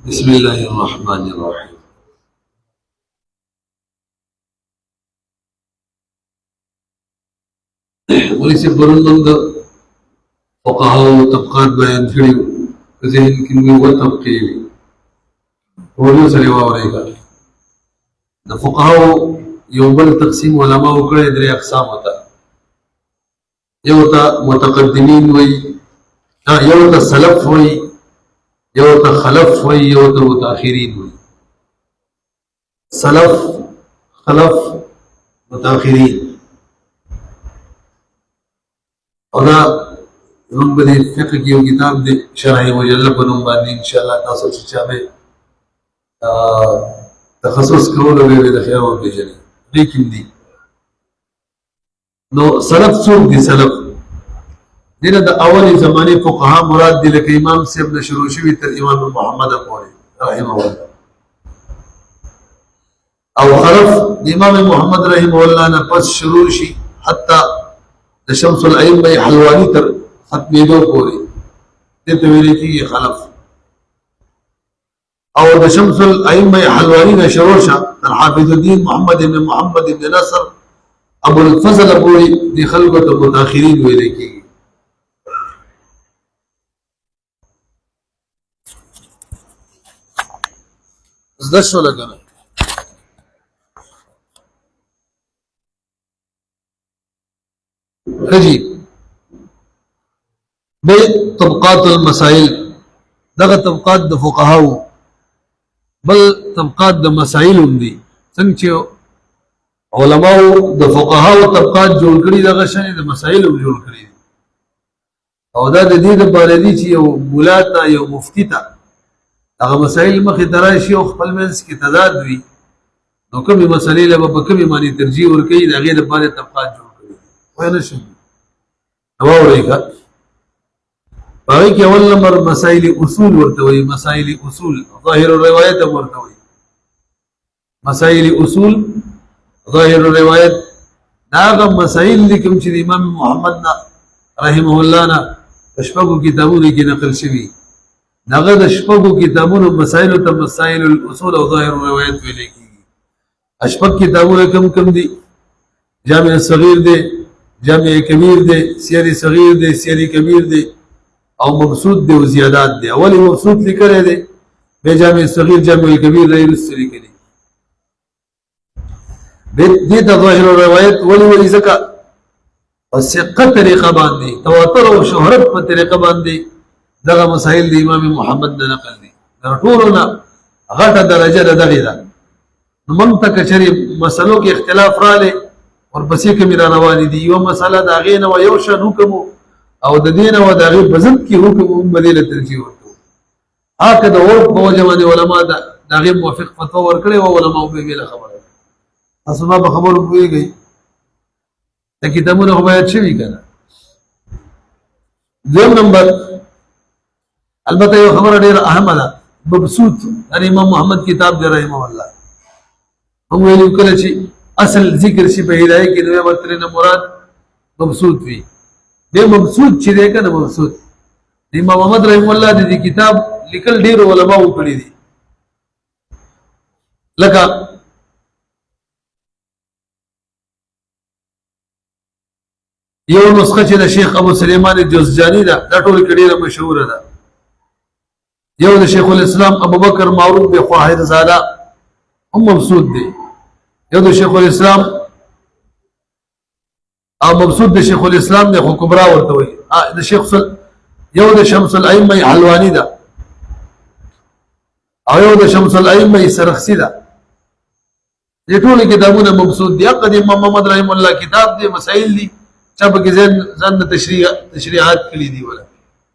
بسم الله الرحمن الرحيم. وليس برندن د فقهاو طبقات بیان کړي ذهن کې موږ طبقې ورو سره واورېږي د فقهاو یو بل تقسیم علما وکړي درې اقسام وتا یو ته متقدمین وي یو ته سلف وي یو ته خلف وي یو ته متأخرین وي سلف خلف متأخرین او دا زمونږ په دې فقه کې یو کتاب دی شرح مجلد په نوم باندې انشاءالله تاسو چې چا به تخصص کولو به د خیر ورپېژنئ دې کې دي نو سلف څوک دي سلف دې نه د اولې زمانې فقها مراد دي لکه امام صاحب نه شروع شوي تر امام محمد پورې رحمه الله او خلف د امام محمد رحمه الله نه پس شروع شي حتی د شمس الائمه حلوانی تر ختمېدو پورې دې ته ویل کېږي خلف او د شمس الائمه حلوانی نه شروع شه تر حافظ الدین محمد بن محمد بن نصر ابو الفضل پورې د خلکو ته متأخرین ویل کېږي زده شو لګنه رجی بے طبقات المسائل دغه طبقات د فقهاو بل طبقات د مسائل هم دي څنګه چې علماو د فقهاو طبقات جوړ کړي دغه شان د مسائل هم جوړ کړي او دا د دې لپاره دي چې یو مولا ته یو مفتی ته هغه مسائل مخې ته راشي او خپل منځ کې تضاد وي نو کومې مسلې له په کومې باندې ترجیح ورکوي د هغې لپاره طبقات جوړ کړي وای نه شي واورئ ښه په هغې کې اول نمبر مسائل اصول ورته وایي مسائل اصول ظاهر الروایت هم ورته وایي مسائل اصول ظاهر الروایت دا هغه مسائل دي کوم چې د امام محمد نه رحمه الله نه په شپږو کتابونو کې نقل شوي دغه د شپږو کتابونو مسائل ته مسائل الاصول او ظاهر الروایت ویل کېږي شپږ کتابونه کم دي جامع صغیر دی جامع کبیر دی سیر صغیر دی سیر کبیر دی او مبسوط دی او زیادات دی اولی مبسوط لیکلی دی بیا جامع صغیر جامع کبیر دی رسته لیکلی دې ته ظاهر الروایت ولې ځکه په ثقه طریقه باندې تواتر او شهرت په طریقه باندې دغه مسائل د امام محمد نه نقل دي دا ټولو نه غټه درجه ده دغې ده نو موږ ته که چېرې مسلو کې اختلاف رالی ورپسې کومې را روانې دي یوه مسله د هغې نه وه یو شان حکم او د دې نه وه د هغې په ضد کې حکم موږ به دې له ترجیح ورکوو که د عرف په وجه باندې علما د هغې موافق فتوا ورکړې وه علماو به بېله خبره تاسو ما په خبرو پوهېږئ د کتابونه خو باید شوي که نه دویم نمبر البته یو خبره ډیره اهمه ده مبسوط د امام محمد کتاب دی رحمه الله موږ ویلي کله چې اصل ذکر شي په هدایه کې نو به ترېنه مراد مبسوط وي دی مبسوط چې دی که نه مبسوط د امام محمد رحمه الله د دې کتاب لیکل ډېرو علماو کړي دي لکه یو نسخه چې د شیخ ابو سلیمان جوزجانی ده دا ټولو کې ډېره مشهوره ده یو د شیخ الاسلام ابو بکر معروف به خواهر زاده هم مبسوط دی یو د شیخ الاسلام او مبسوط د شیخ الاسلام د خو کبرا ورته وایي د شیخ یو د شمس الائمه حلوانی ده او یو د شمس الائمه سرخسی ده دې ټولو کتابونه مبسوط دي هغه د امام محمد رحم الله کتاب دی مسائل دي چا پکې ځان د تشریحات کړي دي ولا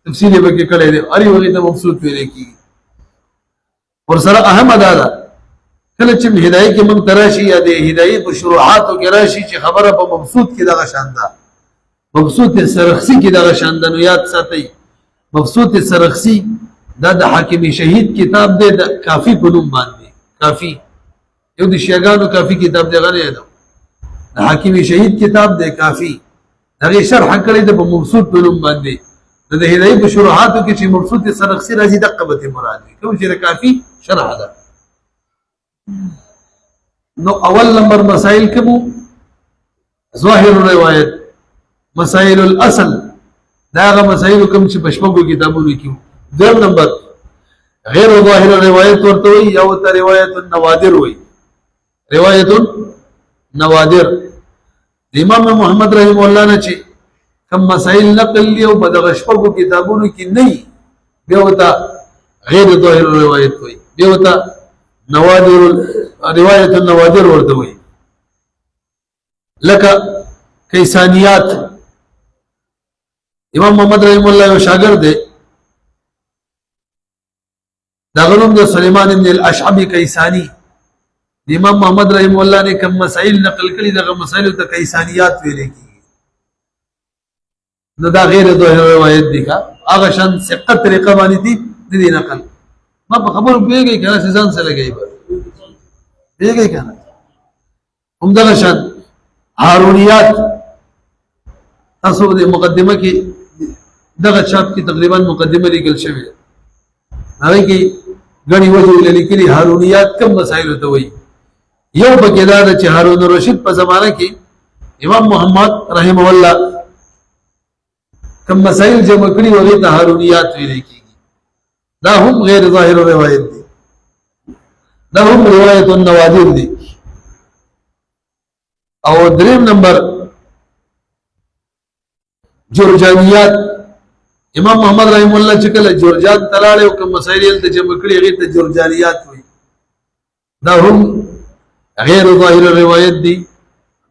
تفصیل به کې کړی دی اړ یو ته مبسوط ویل کېږي ورسره اهمه دا ده کله چې هدایت کې موږ تراشي یا د هدایت په شروحاتو کې راشي چې خبره په مبسوط کې دغه شان ده مبسوط سرخسی کې دغه شان ده نو یاد ساتئ مبسوط سرخسی دا د حاکم شهید کتاب دی د کافی په نوم باندې کافی یو د شیعاګانو کافی کتاب دی غره ده د حاکم شهید کتاب دی کافی هغه شرح کړی د مبسوط په نوم باندې د هدايه په شروحاتو کې چې مبسوط سرخسي راځي دقه به مراد وي کوم چې کافي شرح ده نو اول نمبر مسائل کوم ظاهر روایت مسائل الاصل دا هغه مسائل کوم چې پښپغو کتابونو کې دویم نمبر غیر ظاهر روایت ورته وي او ته روایت النوادر وي روایت النوادر امام محمد رحم الله نه چې کوم مسائل نقل لی او په دغه شپږو کتابونو کې نه بیا وته غیر ظاهر روایت وي بیا وته نوادر روایت النوادر ورته وي لکه کیسانیات امام محمد رحم الله یو شاګرد دی دا غنوم د سليمان بن الاشعبي کیسانی امام محمد رحم الله نے کوم مسائل نقل کړي دغه مسائل ته کیسانیات ویل کی نو دا غیر ظاهر روایت دي کا هغه شان ثقه طریقه باندې دي د نقل ما په خبرو پیږي کنه ځان سره لګي پیږي کنه هم دا شان هارونیات تاسو د مقدمه کې دغه چاپ کې تقریبا مقدمه لیکل شوی هغه کې غني وجه لیکلي هارونیات کم مسائل ته وایي یو پکې دا چې هارون الرشید په زمانه کې امام محمد رحمه الله کم مسائل جمع کړي وغه ته هارونیات ویل کېږي دا هم غیر ظاهر روایت دي دا هم روایت النوادر دي او دریم نمبر جرجانیات امام محمد رحم الله چې کله جرجان تلاړ او کوم مسائل ته جمع کړي هغه ته جرجانیات وي دا هم غیر ظاهر روایت دي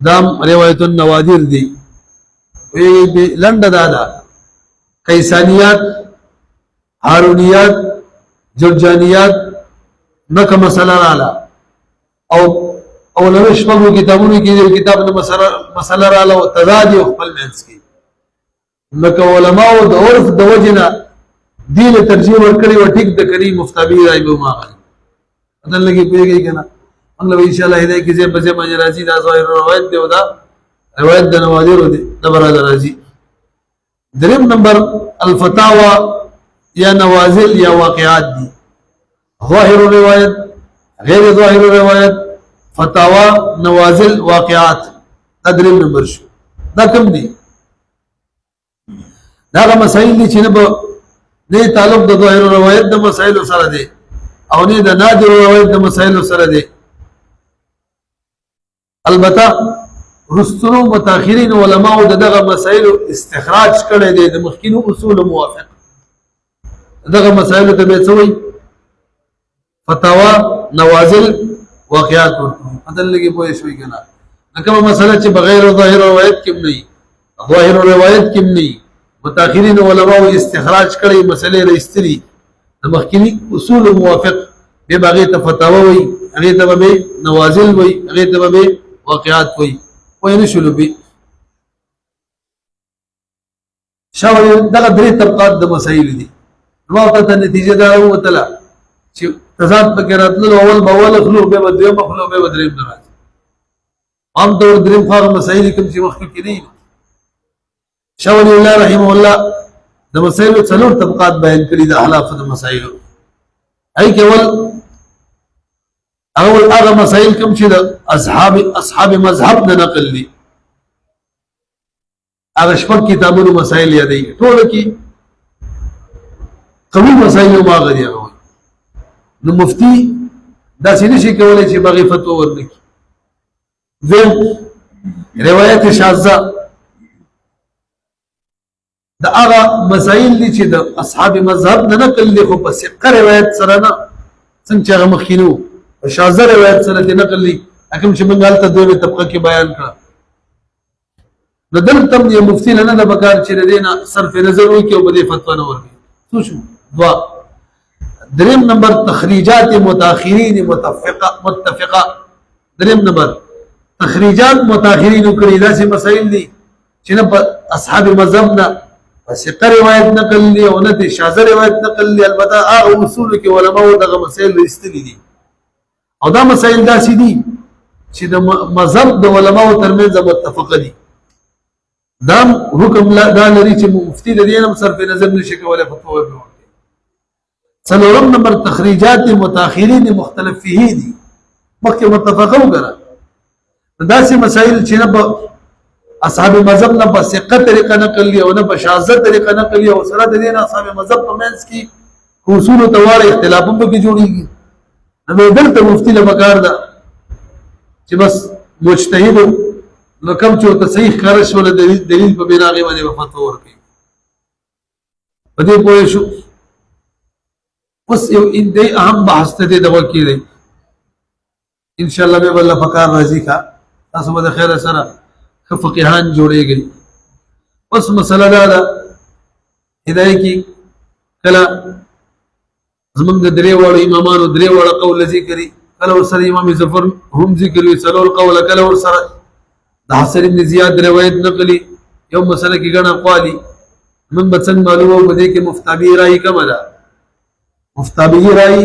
دا روایت النوادر دي وی لنډه دا کیسانیات هارونیات جرجانیات نکه مسله رااله او له شپږو کتابونو کې د کتاب د مسله رااله او تضاد خپل منځ کې لکه علماء د عرف د وجنه دین ترجیح ورکړي و ټیک د کری مفتابی راي به ما بدل لګي پیږي کنه موږ ان شاء الله هدايه کې زه بځه باندې راځي دا ظاهر روایت دی او دا روایت د نوادر دی دا برابر راځي دریم نمبر الفتاوى یا نوازل یا واقعات دي ظاهر روایت غیر ظاهر روایت فتاوى نوازل واقعات دریم نمبر شو دا کوم دي دا مسائل دي چې نه تعلق د ظاهر روایت د مسائل سره دي او نه د نادر روایت د مسائل سره دي البته رسلو متأخرین علماء دغه مسائل استخراج کړي دي د مخکینو اصول موافق دغه مسائل ته به څوي فتاوا نوازل واقعات بدل لګي پوه شوي کنه کومه مسله چې بغیر ظاهر روایت کې نه ظاهر روایت کې نه متأخرین علماء استخراج کړي مسلې رئیستري د مخکینی اصول موافق به باغې ته فتاوا وي هغه ته به نوازل وي هغه ته به واقعات وي وای نه شلو به شاول دغه درې طبقات د مسائل دي نو ته نتیجه دا وته چې تضاد پکې راتلو اول باول خلو به دویم خلو به دریم درات عام طور دریم خار مسائل کوم چې وخت کې نه شاول الله رحمه الله د مسائل څلور طبقات بیان کړي د احلاف د مسائل اي کول اول هغه مسائل کوم چې د اصحاب مذهب نه نقل دي هغه شپږ کتابونو مسائل یادې ټول کې قوي مسائل ما غدي نو مفتی دا سینه شي کولای چې بغي فتوا ورنکي ذم روایت شاذه دا هغه مسائل دي چې د اصحاب مذهب نه نقل دي خو په ثقه روایت سره نه څنګه هغه مخکینو شاذ روایت سره دي نقل دي حکم چې موږ حالت دوه طبقه کې بیان کړ نو دلته یو مفتی نه د بکار چې دینه صرف نظر وکي او بده فتوا نه ورکړي شو دوا دریم نمبر تخریجات متأخرین متفقه دریم نمبر تخریجات متأخرین کړي داسې مسائل دي چې نه اصحاب مذهب نه ثقه روایت نقل دي او نه شاذ روایت نقل دي البته هغه اصول کې علماء دغه مسائل استلی دي او دا مسائل داسې دي چې د مذهب د علماء ترمنځ متفق دي دام حکم لا دا لري چې مفتی د دې هم صرف نظر نشي کولای فتوا ورکړي. څلورم نمبر تخریجات متأخرین مختلف فيه دي مخکې متفقه وکړه. داسې مسائل چې نه په اصحاب مذهب نه په ثقه طریقه نقل دي او نه په شاذ طریقه نقل دي او سره د دې نه اصحاب مذهب په منځ کې اصول او تواړه اختلاف هم پکې جوړیږي. نو دلته مفتی له پکار ده چې بس مجتهد نو کوم چې ته صحیح ښکار شول دلیل په بنا غي باندې فتوا ورکړي. په دې پوه شو. اوس یو دې اهم بحث ته د وکیل ان شاء الله به بل فقار راضي کا تاسو به خیر سره فقیهان جوړیږي. اوس مسله دا ده هدايه کې کله زمونږ د درې واړو امامانو درې واړه قول ذکري کله ورسره امام ظفر هم ذکري څلور قول کله ورسره د حسن بن زیاد روایت نقلی یو مسله کې ګڼه اقوالي من به څنګه معلومه و دې کې مفتابی رائے کوم ده. مفتابی رائے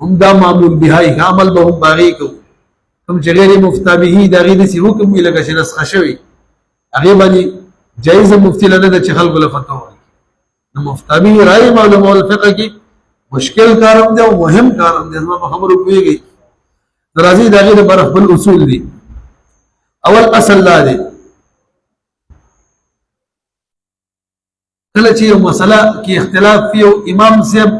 هم دا معمول بهای عمل به هم باغی کو کوم چې غیر مفتابی دا غیر سی حکم وی لکه چې نسخه شوی هغه باندې جایز مفتی لنه د خلکو له فتوا نو مفتابی رائے معلومه الفقه کې مشکل کارم دی او مهم کارم دی. زما په خبرو کوي راځي دا غیر بر خپل اصول دي. اول اصل لا دی کله چې یو مسله کې اختلاف فيه امام صاحب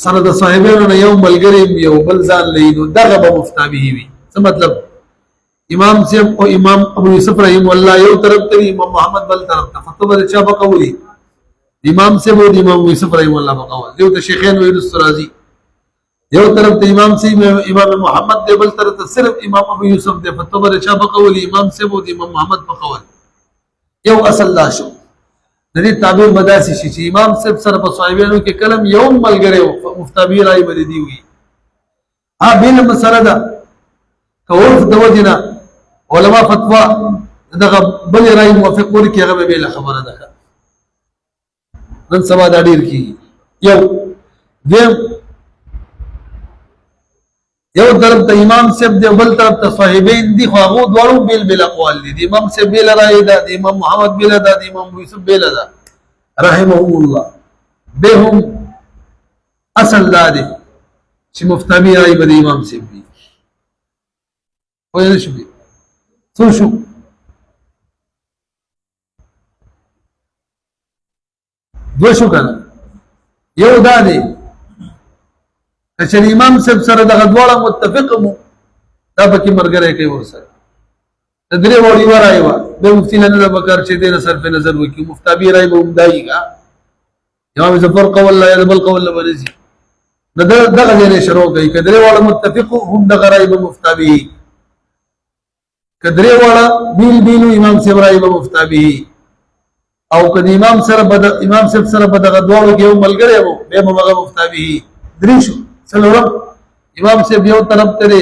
سره د صاحبانو نه یو ملګری یو بل ځان لیدو دغه به مفتا به وي. څه مطلب امام صاحب او امام ابو یوسف رحم الله یو طرف ته امام محمد بل طرف ته فتوا چا بقولي امام صاحب او امام ابو یوسف رحم الله بقول یو ته شیخین ویل استرازی یو طرف ته امام صاحب امام محمد دی بل طرف ته صرف امام ابو یوسف دی فتوا چا بقولي امام صاحب او امام محمد بقول یو اصل لا شو د دې تعبیر بداسي شي چې امام صاحب سره په صاحبانو کې کلم یو ملګری مفتابی رائے باندې دی وي. ها بل مسله ده کورف د وجنا علما فتوا دغه بل رائے موافق ورکړي هغه به له خبره ده. نن سبا دا ډیر کی یو طرف ته امام صاحب دی بل طرف ته صاحبین دي خو هغه دواړو بل اقوال دي. امام صاحب بل رائے ده امام محمد بل ده امام یوسف بل ده رحمه الله بهم اصل لا دي چې مفتابی رائے به امام صاحب دي. وایي شو دي څو شو دو شو کنه یو دا دی چې امام صاحب سره دغه دواړه متفق مو دا پکې مرګره کوي ورسره د درې وړي ورای و به مفتی نه د بکر چې دې صرف نظر وکي مفتابی رائے به همدایي کا امام ظفر قول لا يقبل قول ولزي دغه نه شروع کوي کدرې وړه متفق هم دغه رائے به مفتابی کدرې وړه بیل امام صاحب رائے به مفتابی او کدی امام صاحب سره په دغه دواړو کې یو ملګری وو به هغه مفتابی درې شو. څلورم امام صاحب یو طرف ته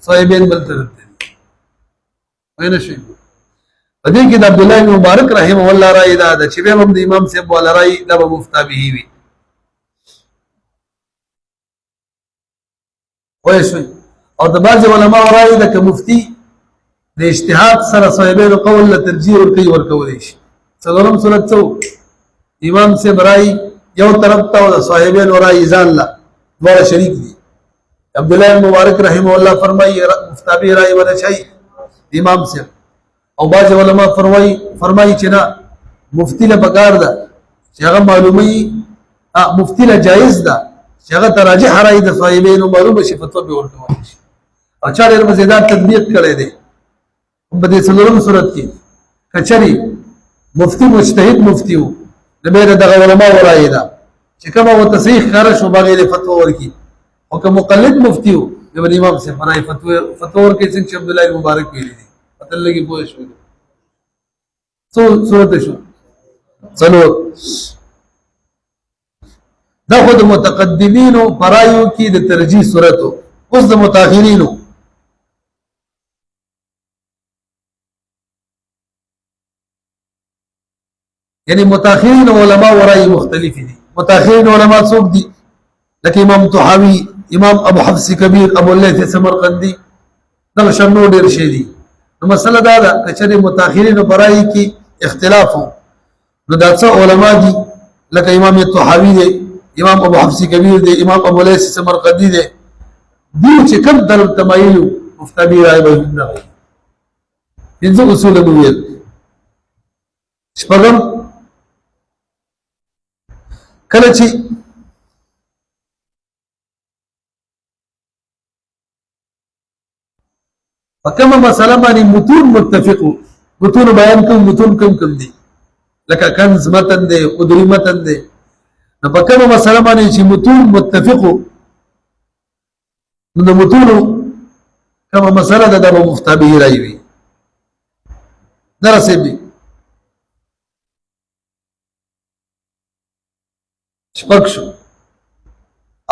صاحبین بل طرف ته وینه شي. په دې کې د عبد الله بن مبارک رحمه الله رائے دا چې به هم د امام صاحب ولا رائے د مفتابی وي. وایي شوي او د بعض علماء رائے د مفتی د اجتهاد سره صاحبین قول له ترجیح ورکوي شي. څلورم صورت څو امام صاحب رائے یو طرف ته او صاحبین رائے ځان لا دوړه شریک دي. عبد الله مبارک رحمه الله فرمایي مفتابی رائے ولا شي امام صاحب او بعض علماء فرمایي چې نه مفتی له بګار ده چې هغه معلومي مفتی له جایز ده چې هغه تراجح رائے د صاحبین معلومه شي فتوا به ورکوي شي او چا ډېر مزیدار تطبیق کړی دی. په دې څلورم صورت کې کچري مفتی مجتهد مفتی وو د به دغه علماء رائے ده چې کومه وتصحیح خارج شو بغیر فتوا ورکی او که مقلد مفتی وو د امام سے فرای فتوا ورکی څنګه عبد الله مبارک ویلي دي پته لګي پوه شو. څو صورت شو څلور دا خود متقدمینو فرایو کې د ترجیح صورتو اوس د متأخرینو یعنی متأخرین علماء ورای مختلف دي. متأخرین علماء څوک دي لکه امام طحاوی امام ابو حفص کبیر ابو الليث سمرقندی دا شنو ډیر شي دي نو مسله دا ده کچره متأخرین برای کی اختلاف نو دا څو علما دي لکه امام طحاوی دی امام ابو حفص کبیر دی امام ابو لیث سمرقندی دی دی چې کوم در تمایل مفتبی راي به نه پنځه اصول مو ویل شپږم کله چې فکما مسله باندې متون متفقو متون بیان کوم متون کم دي لکه کنز متن دی قدری متن دی نو فکما مسله باندې چې متون متفقو نو متون کما مسله د مفتبی راي وي درسه بي شپږ شو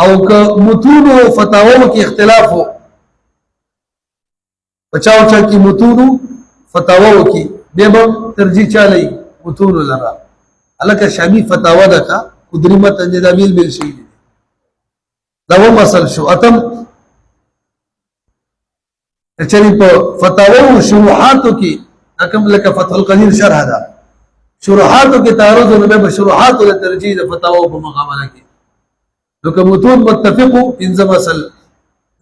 او که متون او فتاوو کې اختلاف وو بچاو چا کی متونو فتاوو کی به ترجیح چالي متونو لرا الکه شامی فتاوا دکا قدری مت انجدامیل بل شي دا و مسل شو اتم چری په فتاوو شروحاتو کی حکم لك فتح القدير شرح دا شروحاتو کی تعرض نو به شروحاتو له ترجیح د فتاوو په مقابله کې نو که متون متفقو انځم اصل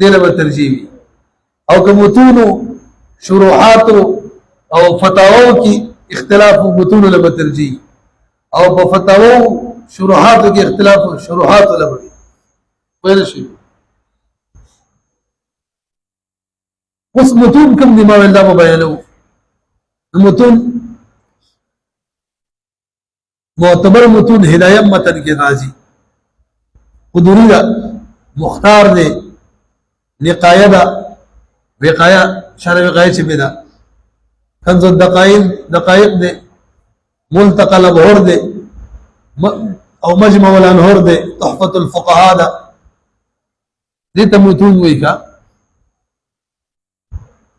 دله به ترجیح او که متون شروحات او فتاوو کی اختلاف متون له ترجیح او په فتاوو شروحات کی اختلاف شروحات له ویل شي اوس متون کوم دی ما ول دا بیانو متون معتبر متون هدایت متن کې راځي قدوری دا مختار دی نقایه دا وقایه شرع وقایه چې پیدا کنز دقائق دی ملتقى الابهر دی او مجمع الانهر دی تحفة الفقهاء دا دیتا متون وی کا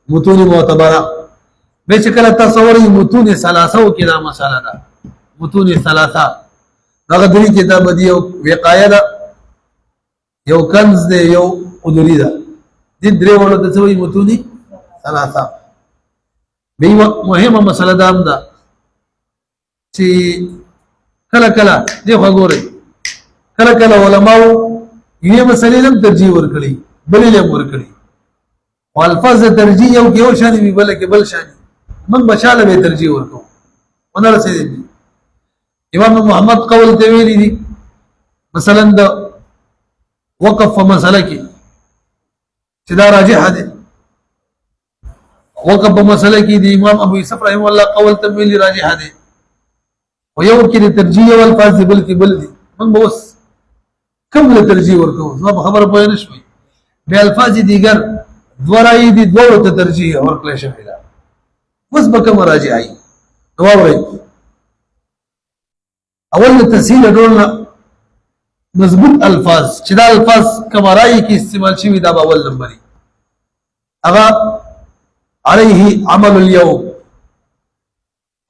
متون معتبره به چې کله تصوري متون ثلاثه کې دا مساله ده متون ثلاثه هغه درې کتاب دي او وقایه ده یو کنز دی یو قدری ده دې درې ورته د څوي متونی ثلاثه به مهمه مسله ده هم ده چې کله دی خو ګوري کله علماء یې مسلې لم ترجیح ورکړي بلې لم ورکړي او الفاظ ترجیح یو کې یو شان وی بل کې بل شان من بشاله به ترجیح ورکو ونه رسېږي امام محمد قول ته ویلي دي مثلا د وقف مسله کې چې دا راجح ده وقف مسله کې دي امام ابو یوسف رحم الله قول ته ویلي راجح ده او یو کې ترجیح او الفاظ بل کې بل دي من بوس کوم له ترجیح ورکو نو خبر پوه نه شوي به الفاظ دیگر دورای دي دوه ته ترجیح ورکړل شوی دا بس بکه مراجعي نو اوري اول تسهيل ډول مضبوط الفاظ چې دا الفاظ کمرای کې استعمال شوی دا اول نمبر اغا عليه عمل اليوم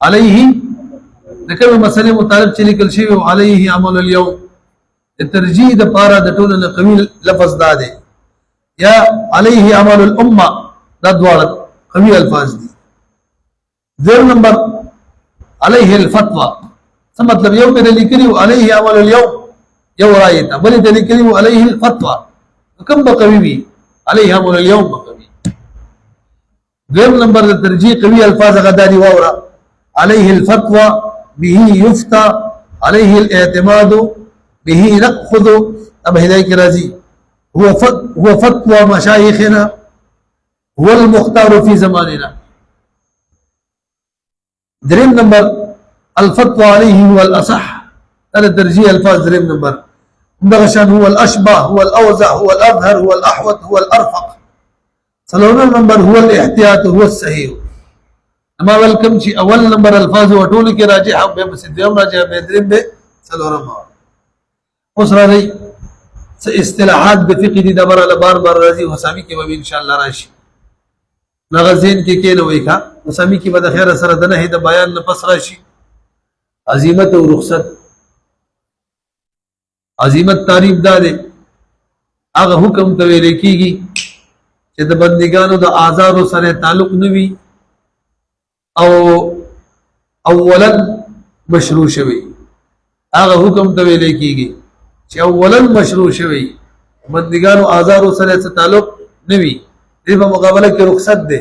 عليه دغه مسلې مطابق چې لیکل شوی عليه عمل اليوم الترجیح د پاره د ټولو نه قوي لفظ دا دی یا عليه عمل الامه دا دواړه قوي الفاظ دي ذر نمبر عليه الفتوى څه مطلب یو په لیکلو عليه عمل اليوم یو رايته بل د لیکلو عليه الفتوى کوم بقوي وي عليه عمل اليوم بقوي ذر نمبر د ترجیح قوي الفاظ غداري واورا عليه الفتوى به يفتى عليه الاعتماد به نأخذ اب هدايه رازي هو فتوى مشايخنا هو المختار في زماننا دريم نمبر الفتوى عليه هو الأصح هذا ترجيح الفاظ دريم نمبر بغشان هو الأشبه هو الأوزع هو الأظهر هو الأحوط هو الأرفق سلونا نمبر هو الاحتياط هو الصحيح اما ولكم شي اول نمبر الفاظ وټول کې راجح به سديم راجح به دريم به سلورم اوس راځي اصطلاحات د فقه دي د بار راځي حسامي کې به ان شاء الله راشي نغزين کې نه وای کا حسامي کې به د خیر سره د نه د بیان نه پس راشي عزیمت او رخصت عزیمت تعریف دا ده هغه حکم ته ویل کیږي چې د بندګانو د آزار سره تعلق نوي او اولا مشروع شوی هغه حکم ته ویل کیږي چې اولا مشروع شوی بندګانو آزار سره څه تعلق نوي دې په مقابله کې رخصت ده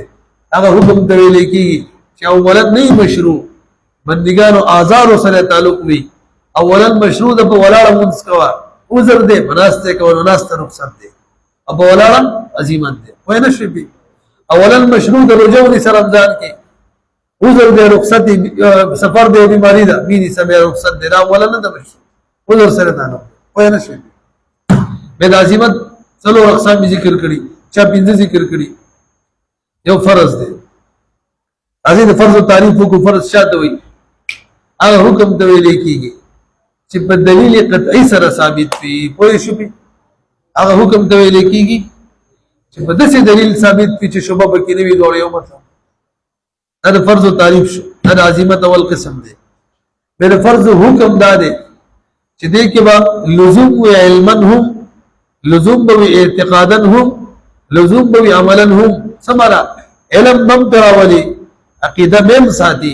هغه حکم ته ویل کیږي چې اولا نه مشروع بندګانو آزار سره تعلق وي اولا مشروع د په ولاړه مونږ کوا عذر ده مناسته کول مناسته رخصت ده ابو ولاړه عظیمت ده وای نه شي اولا مشروع د رجوع سره رمضان کې عذر ده رخصت سفر ده بیماری ده مینی سمې رخصت ده اولا نه ده مشروع عذر سره تعلق وای نه شي به د عظمت څلو اقسام ذکر کړي چا پنځه ذکر کړي یو فرض دی ازي د فرض تعریف کو فرض شاته وي هغه حکم ته ویل کیږي چې په دلیل قطعي سره ثابت وي پوه شو په هغه حکم ته ویل کیږي چې په داسې دلیل ثابت وي چې شوبه پکې نه وي دوړ یو مطلب دا فرض تعریف شو دا عظمت اول قسم دی به فرض حکم دا دی چې دې کې با لزوم او علما هم لزوم بوي اعتقادا هم لزوم بوي عملا هم سمرا علم بم تراولي عقیده بم ساتي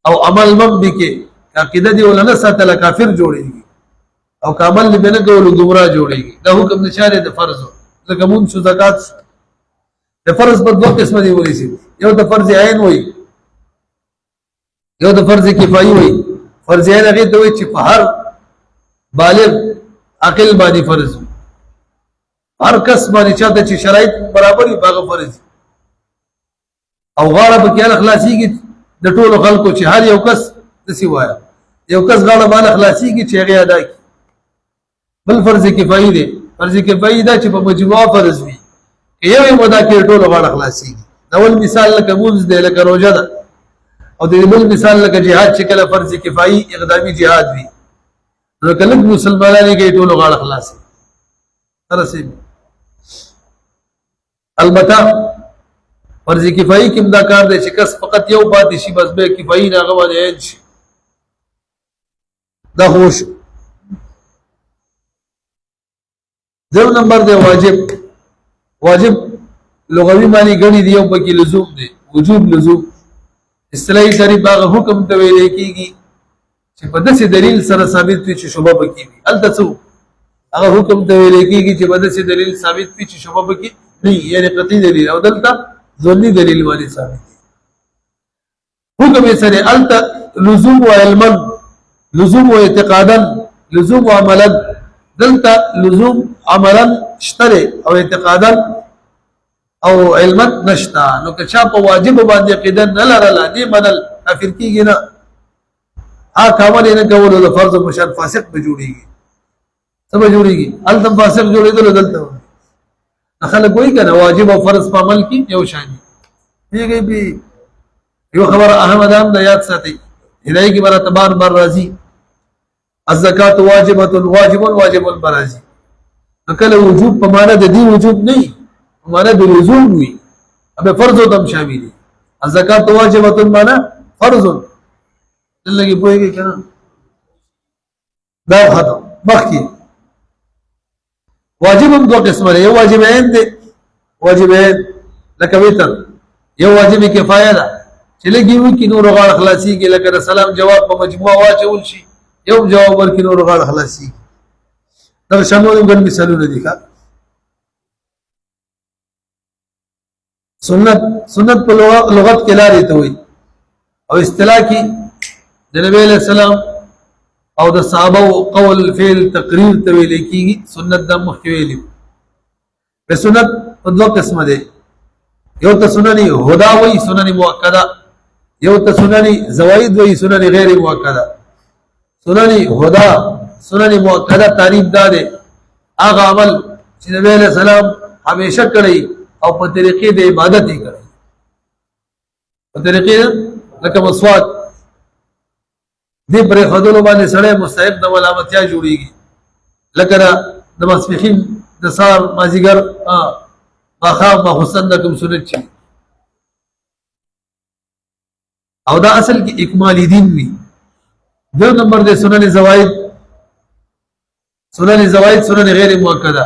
او عمل بم بکې عقیده دی ولنه ساتله کافر جوړيږي او کامل لبنه کول گمراه جوړيږي دا حکم نشاره د فرض لکه مون شو زکات د فرض په دوه قسمه دی ولې سي یو د فرض عین وای یو د فرض کفایي وای فرض عین هغه ته وای چې په هر بالغ عقل باندې فرض هر کس باندې چاته چې شرایط برابر وي باغ فرض او غاړه په کې اخلاصيږي د ټولو خلکو چې هر یو کس دسی وایا یو کس غاړه باندې اخلاصيږي چې هغه ادا کړي بل فرض کفایي دی فرض کفایي دا چې په مجموعه فرض وي یو یو ادا کړي ټولو غاړه اخلاصيږي اول مثال لکه مونږ دی لکه روزه ده او د بل مثال لکه jihad چې کله فرض کفایي اقدامي jihad وي نو کله مسلمانانو کې ټولو غاړه خلاصي ترسي البته فرض کفایي کې دا کار دی چې کس فقط یو پاتې شي بس به کفایي نه غوړي عین شي دا خوش دو نمبر دی واجب لغوي معنی غني دی یو پکې لزوم دی وجوب لزوم اصطلاحي تعریف باغ حکم ته ویل کېږي چې په داسې دلیل سره ثابت وي چې شوبه پکې وي التسو هغه حکم ته ویل کېږي چې په داسې دلیل ثابت وي چې شوبه پکې نه یعنی قطعي دلیل او دلته ظني دلیل باندې ثابت دي حکم یې سره الت لزوم او علما لزوم او اعتقادا لزوم او عملا دلته لزوم عملا شتره او اعتقادا او علما نشتا نو که چا په واجب باندې عقیده نه لرله دې بدل کافر کیږي نه کامل نه کول له فرض مشان فاسق به جوړيږي سم جوړيږي التم فاسق جوړېدل دلته خلک وایي کنه واجب او فرض په عمل کې یو شان دي به یو خبر احمد هم د یاد ساتي هدايه کې بر اعتبار بر راضي الزکات واجبه واجب برازي کله وجوب په معنا د دې وجوب نه په معنا د لزوم وي ابه فرض هم شامل دي الزکات واجبه معنا فرض لږه پوهیږي کنه دا ختم مخکې واجب هم دوه قسمه لري یو واجب عین دی واجب عین لکه وتر یو واجب کفایه ده چې لګي وي کې نور غاړه خلاصيږي لکه سلام جواب په مجموعه واچول شي یو جواب ورکې نور غاړه خلاصيږي دا شامل ګڼ مثالونه دي ښا سنت په لغت کې لارې ته وي او اصطلاح کې د نبی له سلام او د صحابه قول فعل تقریر ته ویل کېږي سنت د مخکې ویلي په سنت په دوه قسمه دي یو ته سنن هدا وایي سنن مؤکده یو ته سنن زوائد وایي سنن غیر مؤکده سنن هدا سنن مؤکده تعریف ده هغه عمل چې نبی له سلام همیشه کړی او په طریقې د عبادت یې کړی په طریقې لکه مسواک دې پرې خدلو باندې سړی مستحب د ملامتیا جوړیږي لکه د ماسپخین د سار مازیګر ماخام ماخوستن د کوم سنت چي او دا اصل کې اکمال دین وي دو نمبر د سنن زوائد سنن غیر مؤکده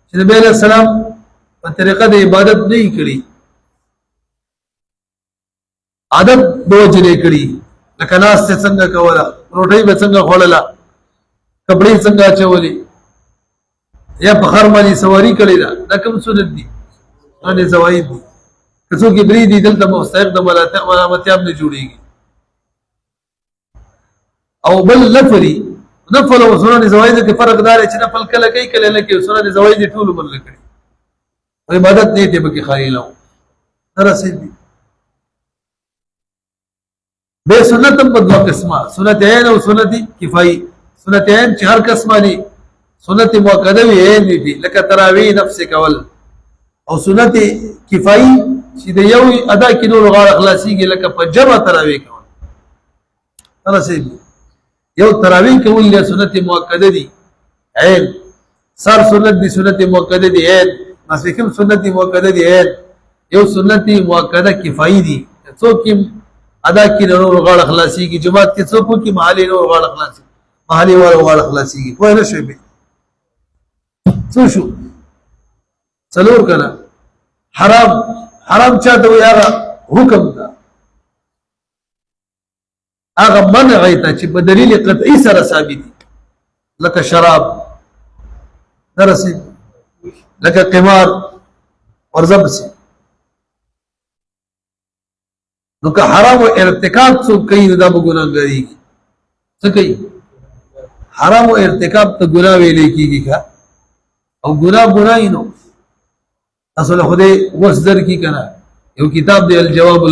چې نبی علیہ السلام په طریقه د عبادت نه کړی عادت بوجنې کړي لکه ناس څنګه کوله روټۍ به څنګه خوړله کپڑے څنګه اچولې یا په خر باندې سواری کړې ده دا کوم سنت دي باندې زواید دي که څوک بری دي دلته مستحق د ملامتیاب نه جوړیږي او بل نفل او سنن زواید کې فرق دار چې نفل کله کوي کله نه کوي سنن زواید ټول عمر لکړي عبادت نه دی به خایل او درسې دي به سنت په دوه قسمه سنت عین او سنت کفایي سنت عین چې هر قسمه دي سنت مؤکده وی عین دي لکه تراویح نفس کول او سنت کفایي چې د یو ادا کې نور غاړه خلاصيږي لکه په جمع تراویح کول درسې دي یو تراویح کول له سنت مؤکده دي عین سر سنت دي سنت مؤکده دي عین مسلکم سنت مؤکده دي عین یو سنت مؤکده کفایي دي څوک ادا کی نور غاړه خلاصيږي جماعت کې څوک کی محلي نور غاړه خلاصي محلي ور غاړه خلاصيږي کوی نه شي به څه شو څلور کړه حرام چاته وي هغه حکم ده هغه منع ایته چې په دلیل قطعي سره ثابت دي لکه شراب درسي لکه قمار ورزبس نو که حرام او ارتکاب څوک کوي دا به ګناهګاری څه کوي حرام او ارتکاب ته ګناه ویلې کیږي کا او ګناه نو اصل خدای وصدر کی کنه یو کتاب دی الجواب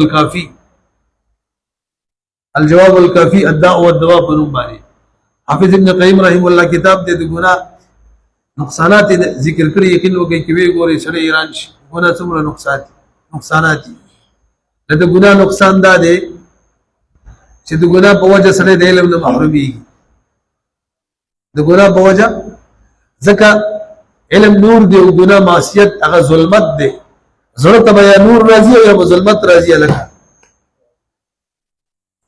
الکافی الداء والدواء په نوم باندې حافظ ابن قیم رحم الله کتاب دی د ګناه نقصانات ذکر کړی یقین وکړي چې وی ګوري سره ایران شي ګناه څومره نقصانات د ګناه نقصان دا دی چې د ګناه په وجه سره د علم نه محروميږي د ګناه په وجه ځکه علم نور دی او ګناه معصیت هغه ظلمت دی زړه ته یا نور راځي او یا ظلمت راځي لکه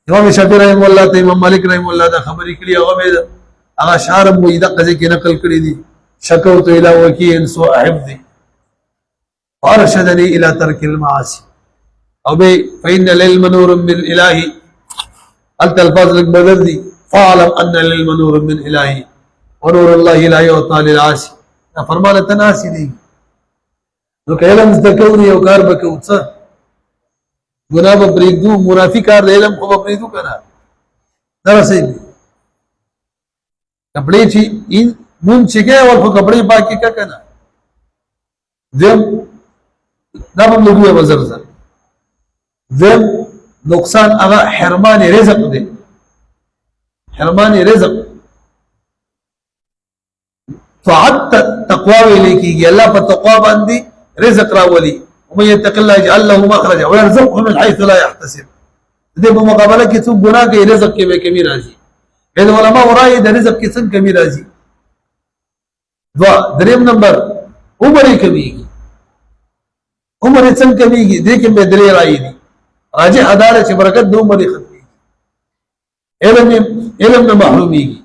امام شافعي رحم الله ته امام مالک رحم الله دا خبرې کړي هغه شارب وې دا قضیه کې نقل کړي دي شکوت الى وکیع سوء حفظي وارشدني الى ترك المعاصي او به فإن العلم نور من الهي التلفاظ لك بدل دي فاعلم ان العلم نور من الهي ونور الله لا يعطى للعاصي فرمانه تناسي دي نو علم ذکروني او کار بکو څه ګناه به پریږدو منافق کار علم خو به پریږدو کنه درسې کپڑے چې مون چې کې او کپڑے پاکي کا کنه دم دا هم لګوي وزر زر ذم نقصان هغه حرمان رزق دی حرمان رزق طاعت تقوا ولیکيږي الله په تقوا باندې رزق راولي ومن يتق الله يجعل له مخرجا ويرزقه من حيث لا يحتسب دې په مقابله کې څو ګناه کوي رزق کې به کمی راځي د علماء ورای د رزق کې څنګه کمی راځي دریم نمبر عمر کمیږي عمر څنګه کمیږي دې کې به درې راځي راجع اداره چې برکت د عمر ختمي علم نه محروميږي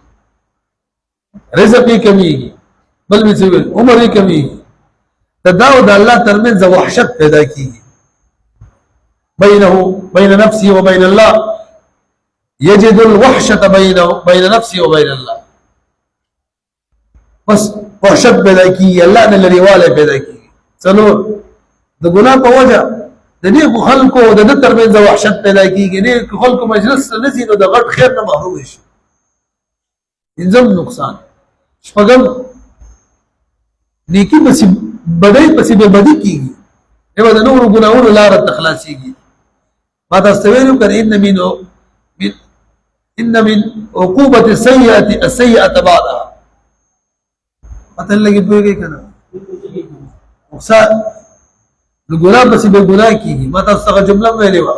رزق کمیږي بل مثل عمر کمیږي تداو د الله ترمنځ وحشت پیدا کیږي بين نفسه وبين الله يجد الوحشة بين نفسه وبين الله بس وحشت پیدا کیږي الله نه لريواله پیدا کیږي څلور د ګناه په وجه د دې خلکو د ترمنځ وحشت پیدا کیږي نه خلکو مجلس نه زینو د غټ خیر نه محروم شي انځم نقصان شپږم نیکی پس بدای پس به بدی کیږي ایو د نور ګناہوں لار تخلاصيږي ما تاسو ویلو کړه ان من عقوبه السيئه بعدها مطلب لګي پوهیږي کنه نقصان د ګناه پس به ګناه کیږي ما تاسو څنګه جمله ویلې و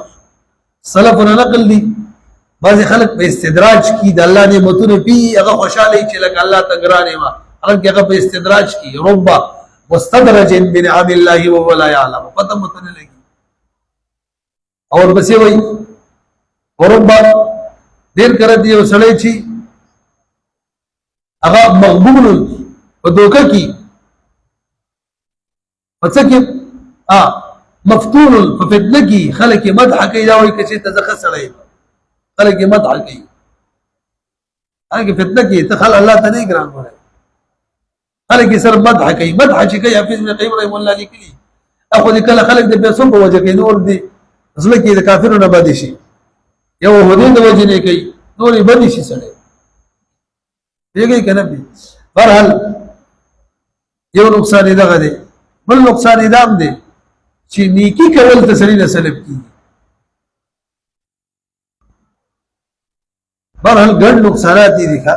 سلفنا نقل دي بعض خلک په استدراج کې د الله نعمتونو پی هغه خوشاله چې لکه الله تګرانه ما هغه په استدراج کې ربا مستدرج بنعم الله وهو لا يعلم پته متن لګي اور بسې وای وربا ډیر کړه دی وسړی چې هغه مغبون په دوکه کې پڅ کې مفتون ففتنه کی خلق مدح کوي دا وایي چې ته ځکه سړی خلق مدح کوي هغه فتنه کی ته خل الله ته نه ګران وره خلق سر مدح کوي مدح چې کوي حافظ ابن قیم رحم الله لیکلي اخو دې کله خلق د پیسو په وجه کې نور دي اصل کې د کافرونو باندې شي یو هدي د وجه نه کوي نور یې باندې شي سره دیږي کنه به برحال یو نقصان دغه دی بل نقصان ادم دی چې نیکی کول ته سړي نه سلب کیږي برحال ګڼ نقصانات دي ښه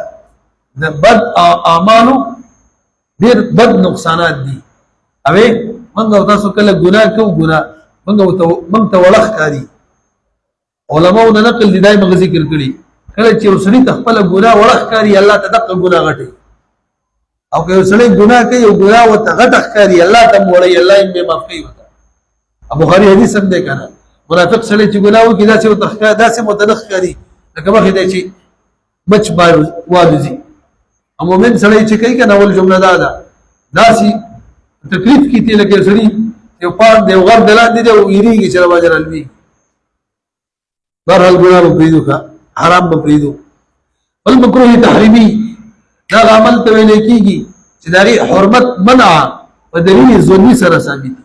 د بد اعمالو ډېر بد نقصانات دي اوی موږ تاسو کله ګناه کوو ګناه موږ ته ولخ کاری علماء د نقل دی دای مغ ذکر کړي کله چې وسړي خپل ګناه ولخ کاری الله ته دغه ګناه غټي او که وسړي ګناه کوي او ګناه وته غټ کاری الله ته وړي الله یې معاف کوي ابو بخاری حدیث هم دی کنه منافق سړي چې ګناه وکړي دا چې وته داسې متنخ کاری لکه مخې دی چې مچ بار والوزي او مومن سړی چې کوي کنه اول جمله دا ده داسې تکلیف کیته لکه سړی یو پاک دی غر دلان دی او یریږي چې راځي الوی برحال ګناه په پریدو کا حرام په پریدو بل مکروه تحریمی دا عمل ته ویل کیږي چې دغه حرمت منع په دلیل ظنی سره ثابت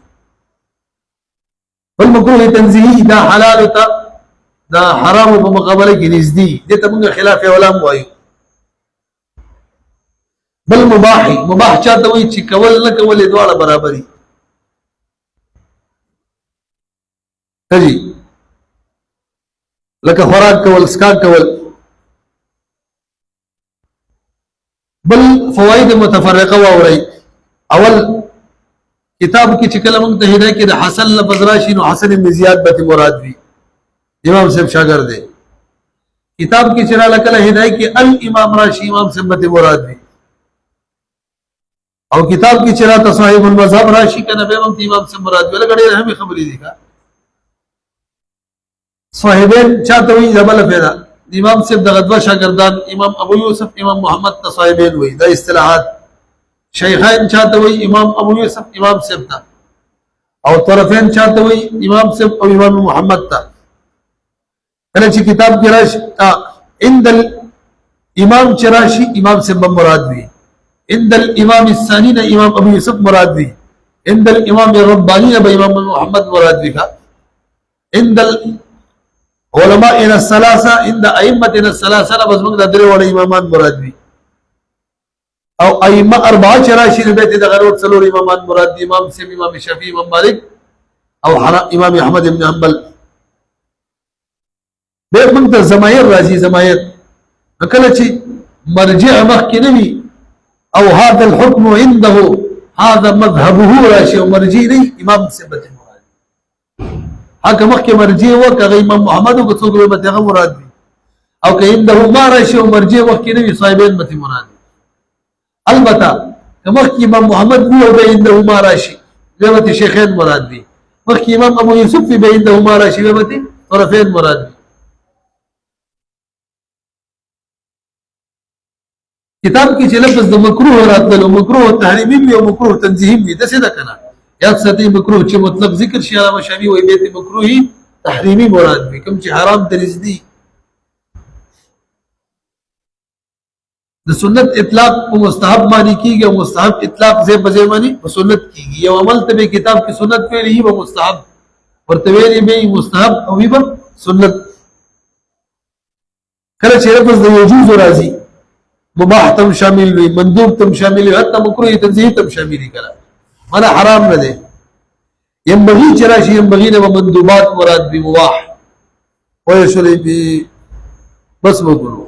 بل مکروه تنزیهی دا حلال ته دا حرام په مقابله کې نږدې دې ته موږ خلاف علماء وایو بل مباح چاته وایي چې کول نه کول دواړه برابرۍ کړي لکه خوراک کول اسکاک کول بل فواید متفرقه واوري اول کتاب کې چې کله موږ ته هدايه کې د حسن لفظ راشي نو حسن بن زیاد به مراد وي امام صاحب شاګرد دی کتاب کې چې را لکه هدايه کې الامام راشي امام صاحب به مراد وي او کتاب کې چې را تصاحب المذهب راشي کنه به امام صاحب مراد وي لګړې هم خبرې دي کا صاحبین چاته وي زبل پیدا امام صاحب د غدوه شاګردان امام ابو یوسف امام محمد تصاحبین وي دا اصطلاحات شیخین چاته وي امام ابو یوسف امام صاحب تا او طرفین چاته وي امام صاحب او امام محمد تا کله چې کتاب کې راشي عند الامام چراشي امام صاحب مراد وي عند الامام الثاني امام ابو يوسف مراد وي عند الامام الرباني امام محمد مراد وي عند علماء الثلاثه عند ائمه الثلاثه بس موږ د درې وړ امامان مراد وي او ائمه اربعه چراشي د بیت د غرور څلور امامان مراد دي امام سیم امام شافعي امام مالک او امام احمد بن حنبل به موږ ته زمایر راځي زمایر کله چې مرجع مخکې نه وي او هذا الحكم عنده هذا مذهبه راشي مرجع نه امام ثبت مراد حکم مخکې مرجع وکړي امام محمد او څوک به ته مراد دي او که عنده ما راشي مرجع مخکې نه وي صاحبین به مراد البته مخکې امام محمد او به عنده ما راشي به شیخین مراد دي مخکې امام ابو یوسف به عنده ما راشي به طرفین مراد دي کتاب کې چې لفظ د مکروه راتلو مکروه تحریمی وي او مکروه تنزیهی وي د څه ده کنه یا ستې مکروه چې مطلق ذکر شي علامه شافعي وي به مکروهی تحریمی مراد وي کوم چې حرام ترزدي د سنت اطلاق په مستحب باندې کیږي او مستحب اطلاق زې په ځای باندې په سنت کیږي یو عمل ته به کتاب کې سنت ویلې به مستحب ورته ویلې به مستحب او به سنت کله چې لفظ د یجوز راځي مباح تم شامل وي مندوب تم شامل وي حتی مکروه تنزیهی تم شامل کړه معنی حرام نه دي ينبغي چراشي ينبغي نه مندوبات مراد به مباح ويشري به بس وګورو